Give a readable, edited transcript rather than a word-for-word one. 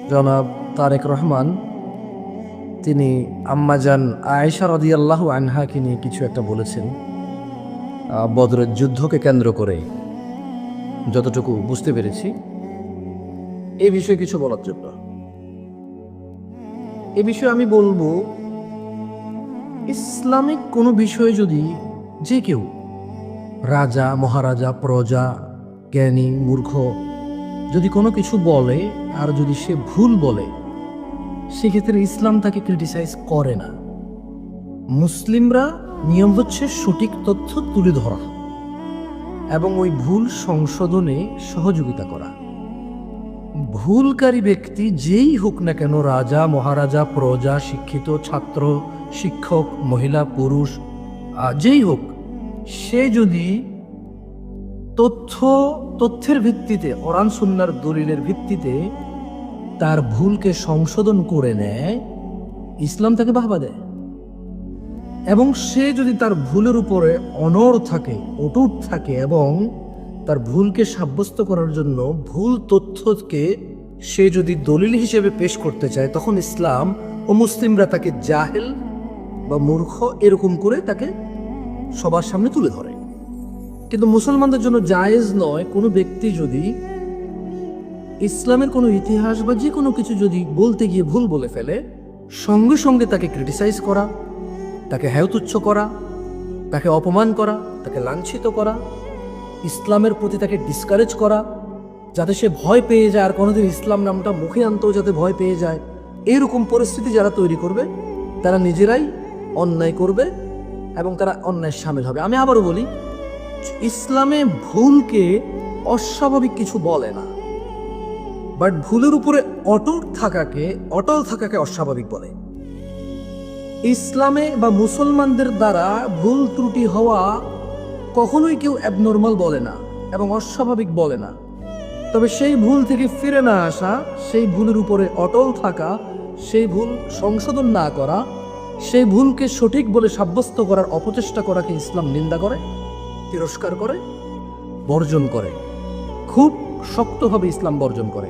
জনাব তারেক রহমান তিনি আম্মাজান আয়েশা রাদিয়াল্লাহু আনহাকে নিয়ে কিছু একটা বলেছেন বদরের যুদ্ধকে কেন্দ্র করে, যতটুকু বুঝতে পেরেছি। এই বিষয়ে কিছু বলার জন্য এ বিষয়ে আমি বলবো, ইসলামিক কোনো বিষয়ে যদি যে কেউ, রাজা মহারাজা প্রজা, জ্ঞানী মূর্খ, যদি কোনো কিছু বলে আর যদি সে ভুল বলে, সেক্ষেত্রে ইসলাম তাকে ক্রিটিসাইজ করে না। মুসলিমরা নিয়ম হচ্ছে সঠিক তথ্য তুলে ধরা এবং ওই ভুল সংশোধনে সহযোগিতা করা। ভুলকারী ব্যক্তি যেই হোক না কেন, রাজা মহারাজা প্রজা, শিক্ষিত ছাত্র শিক্ষক, মহিলা পুরুষ, যেই হোক, সে যদি তথ্যের ভিত্তিতে, কোরআন সুন্নাহর দলিলের ভিত্তিতে তার ভুলকে সংশোধন করে নেয়, ইসলাম তাকে বাহবা দেয়। এবং সে যদি তার ভুলের উপরে অনড় থাকে, অটুট থাকে এবং তার ভুলকে সাব্যস্ত করার জন্য ভুল তথ্যকে সে যদি দলিল হিসেবে পেশ করতে চায়, তখন ইসলাম ও মুসলিমরা তাকে জাহেল বা মূর্খ এরকম করে তাকে সবার সামনে তুলে ধরে। কিন্তু মুসলমানদের জন্য জায়েজ নয় কোনো ব্যক্তি যদি ইসলামের কোনো ইতিহাস বা যে কোনো কিছু যদি বলতে গিয়ে ভুল বলে ফেলে, সঙ্গে সঙ্গে তাকে ক্রিটিসাইজ করা, তাকে হেয়তুচ্ছ করা, তাকে অপমান করা, তাকে লাঞ্ছিত করা, ইসলামের প্রতি তাকে ডিসকারেজ করা, যাতে সে ভয় পেয়ে যায় আর কোনোদিন ইসলাম নামটা মুখে আনতেও যাতে ভয় পেয়ে যায়। এইরকম পরিস্থিতি যারা তৈরি করবে, তারা নিজেরাই অন্যায় করবে এবং তারা অন্যায়ের সামিল হবে। আমি আবারও বলি, ইসলামে ভুলকে অস্বাভাবিক কিছু বলে না, বাট ভুলের উপরে অটল থাকাকে অস্বাভাবিক বলে। ইসলামে বা মুসলমানদের দ্বারা ভুল ত্রুটি হওয়া কখনোই কেউ অ্যাবনর্মাল বলে না এবং অস্বাভাবিক বলে না। তবে সেই ভুল থেকে ফিরে না আসা, সেই ভুলের উপরে অটল থাকা, সেই ভুল সংশোধন না করা, সেই ভুলকে সঠিক বলে সাব্যস্ত করার অপচেষ্টা করাকে ইসলাম নিন্দা করে, তিরস্কার করে, বর্জন করে। খুব শক্তভাবে ইসলাম বর্জন করে।